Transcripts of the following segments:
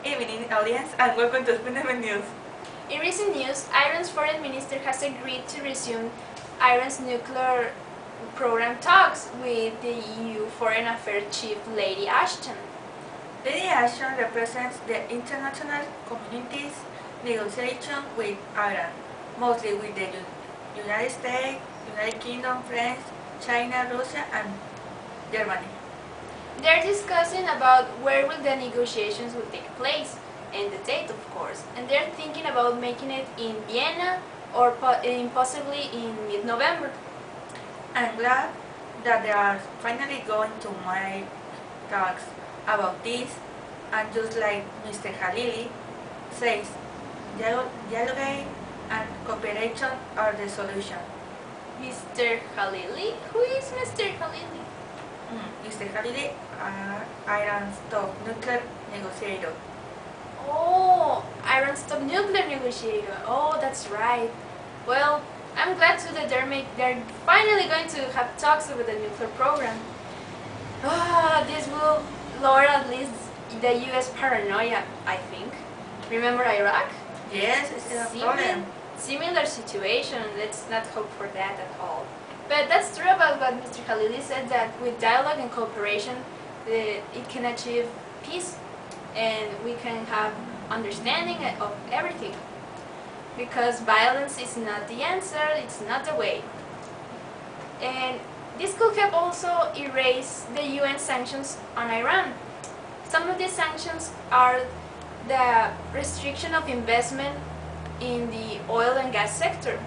Evening, audience, and welcome to Expendables News. In recent news, Iran's foreign minister has agreed to resume Iran's nuclear program talks with the EU Foreign Affairs Chief Lady Ashton. Lady Ashton represents the international community's negotiation with Iran, mostly with the United States, United Kingdom, France, China, Russia, and Germany. They're discussing about where will the negotiations will take place, and the date of course, and they're thinking about making it in Vienna or possibly in mid-November. I'm glad that they are finally going to make talks about this, and just like Mr. Khalili says, dialogue and cooperation are the solution. Mr. Khalili? Who is Mr. Khalili? Mr. Khalili, Iran's top nuclear negotiator. Oh, Iran's top nuclear negotiator. Oh, that's right. Well, I'm glad too that they're finally going to have talks about the nuclear program. This will lower at least the U.S. paranoia, I think. Remember Iraq? Yes, it's a problem. Similar situation. Let's not hope for that at all. But that's true about what Mr. Khalili said, that with dialogue and cooperation, it can achieve peace, and we can have understanding of everything. Because violence is not the answer, it's not the way. And this could help also erase the UN sanctions on Iran. Some of these sanctions are the restriction of investment in the oil and gas sector.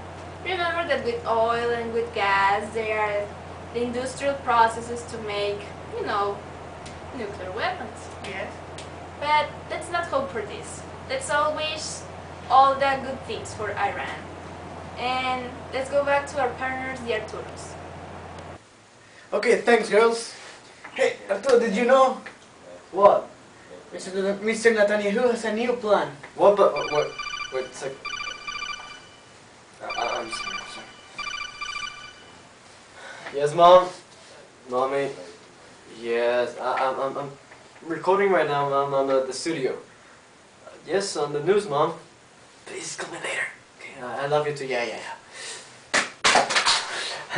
Remember that with oil and with gas, there are the industrial processes to make, nuclear weapons. Yes. But let's not hope for this. Let's all wish all the good things for Iran. And let's go back to our partners, the Arturos. Okay, thanks girls. Hey, Arturo, did you know? What? Mr. Netanyahu has a new plan. What? But what? Wait a sec. I'm sorry. Yes, Mom. Mommy. Yes, I'm recording right now. I'm on the studio. Yes, on the news, Mom. Please call me later. Okay, I love you too. Yeah.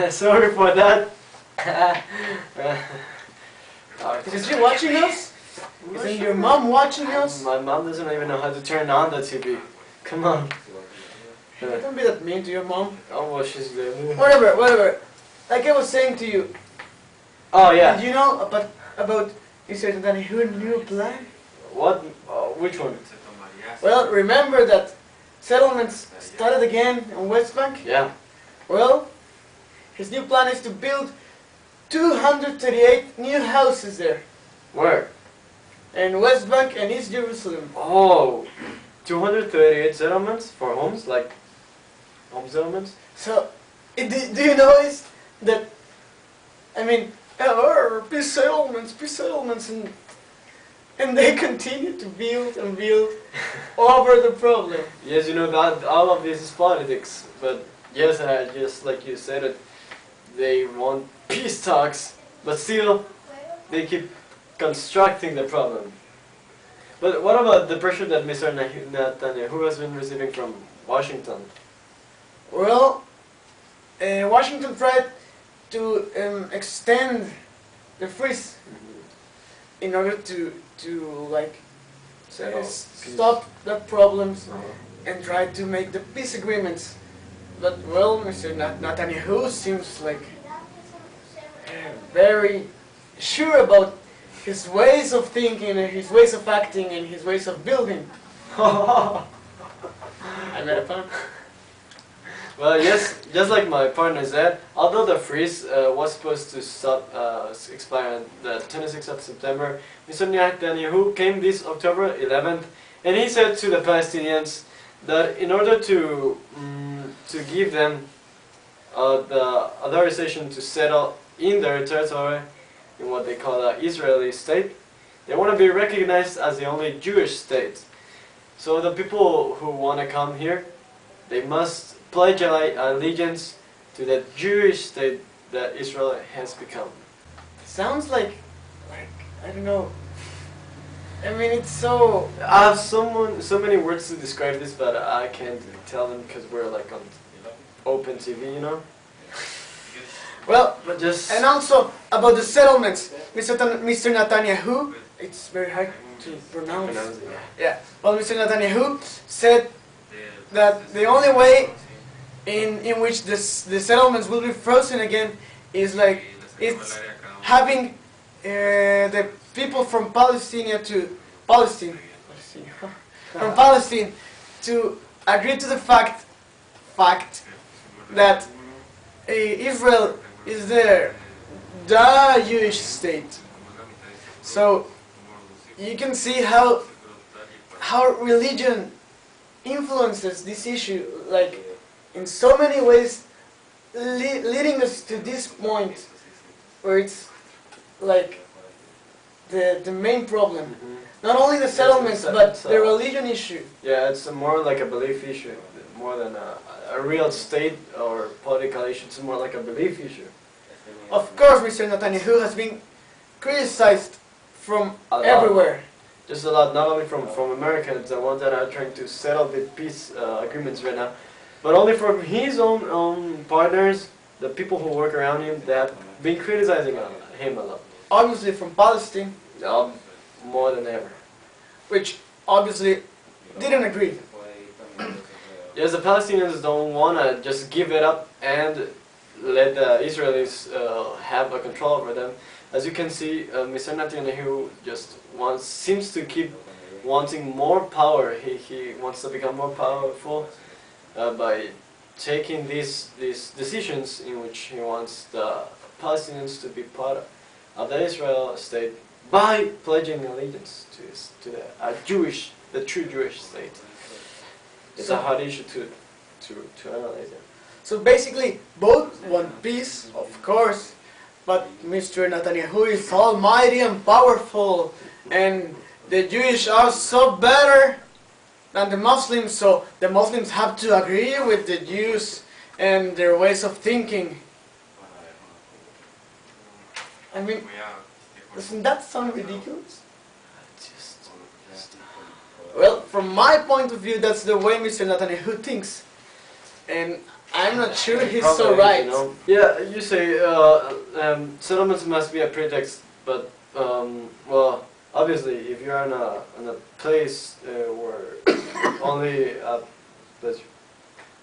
Sorry for that. Is she watching us? Isn't your mom watching us? My mom doesn't even know how to turn on the TV. Come on. Don't be that mean to your mom. Oh, well, she's there. Whatever. Like I was saying to you. Oh, yeah. Did you know about Mr. Netanyahu's new plan? What? Which one? Well, remember that settlements started again in West Bank? Yeah. Well, his new plan is to build 238 new houses there. Where? In West Bank and East Jerusalem. Oh, 238 settlements for homes, like home settlements? So, do you notice that, peace settlements, and they continue to build and build over the problem. Yes, you know that all of this is politics, but yes, just like you said it, they want peace talks, but still they keep constructing the problem. But what about the pressure that Mr. Netanyahu has been receiving from Washington? Well, Washington tried to extend the freeze in order to stop the problems and try to make the peace agreements. But well, Mr. Netanyahu seems like very sure about his ways of thinking and his ways of acting and his ways of building. I made a pun. Well, yes, just like my partner said, although the freeze was supposed to expire on the 26th of September, Mr. Netanyahu came this October 11th, and he said to the Palestinians that in order to give them the authorization to settle in their territory, in what they call the Israeli state, they want to be recognized as the only Jewish state. So the people who want to come here, they must pledge allegiance to the Jewish state that Israel has become. Sounds like I don't know, I mean, it's so. I have so many words to describe this, but I can't tell them because we're like on open TV, you know. Well, But just and also about the settlements, Mr. Netanyahu, it's very hard to pronounce. Yeah. Well, Mr. Netanyahu said that the only way in which the settlements will be frozen again is like it's having the people from Palestine from Palestine to agree to the fact that Israel is the Jewish state. So you can see how religion influences this issue, like in so many ways, leading us to this point where it's like the main problem. Not only the settlements, but the religion issue. yeah, it's more like a belief issue, more than a real state or political issue. It's more like a belief issue. Of course, Mr. Netanyahu has been criticized from A lot. everywhere. Just a lot, not only from Americans, the ones that are trying to settle the peace agreements right now, but only from his own partners, the people who work around him, that have been criticizing him a lot. Obviously from Palestine, More than ever. which obviously didn't agree. Yes, the Palestinians don't want to just give it up and let the Israelis have a control over them. As you can see, Mr. Netanyahu just seems to keep wanting more power. He wants to become more powerful by taking these decisions in which he wants the Palestinians to be part of the Israel state by pledging allegiance to the true Jewish state. It's a hard issue to analyze it. So basically, both want peace, of course, but Mr. Netanyahu is almighty and powerful, and the Jewish are so better than the Muslims, so the Muslims have to agree with the Jews and their ways of thinking. I mean, doesn't that sound ridiculous? Well, from my point of view, that's the way Mr. Netanyahu thinks. And I'm not sure he's so Probably, right. you know. Yeah, you say settlements must be a pretext, but well, obviously, if you're in a place where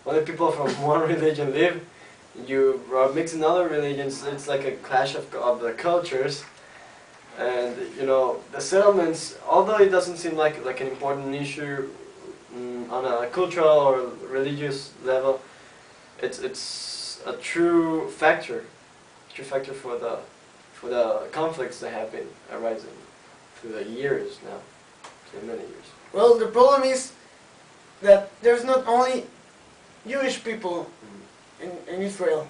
only people from one religion live, you are mixing other religions. It's like a clash of the cultures. And you know, the settlements, although it doesn't seem like an important issue on a cultural or religious level, it's a true factor for the conflicts that have been arising through the years now, through many years. Well, the problem is that there's not only Jewish people in Israel.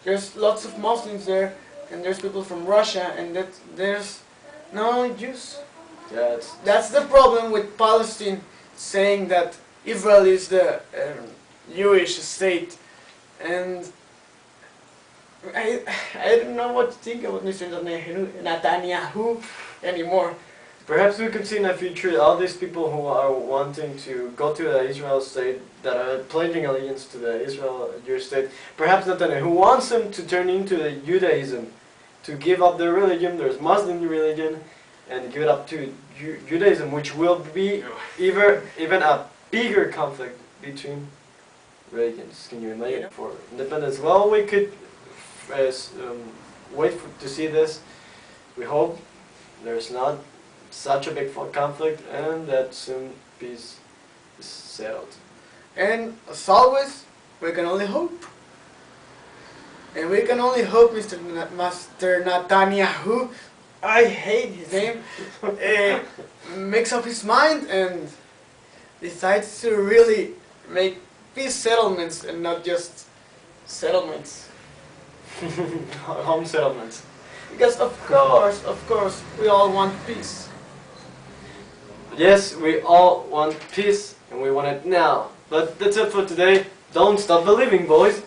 There's lots of Muslims there, and there's people from Russia, and there's not only Jews. Yeah, That's the problem with Palestine saying that Israel is the Jewish state, and I don't know what to think about Mr. Netanyahu anymore. perhaps we could see in the future all these people who are wanting to go to the Israel state, that are pledging allegiance to the Israel Jewish state. Perhaps Netanyahu wants them to turn into the Judaism, to give up their religion, their Muslim religion, and give it up to Judaism, which will be even a bigger conflict between religions. Can you imagine? For independence, well, we could wait to see this. We hope there's not such a big conflict, and that soon peace is settled. And as always, we can only hope. And we can only hope Mr. Netanyahu, I hate his name, makes up his mind and decides to really make peace settlements and not just settlements. Home settlements. Because of course, we all want peace. Yes, we all want peace, and we want it now. But that's it for today. Don't stop believing, boys.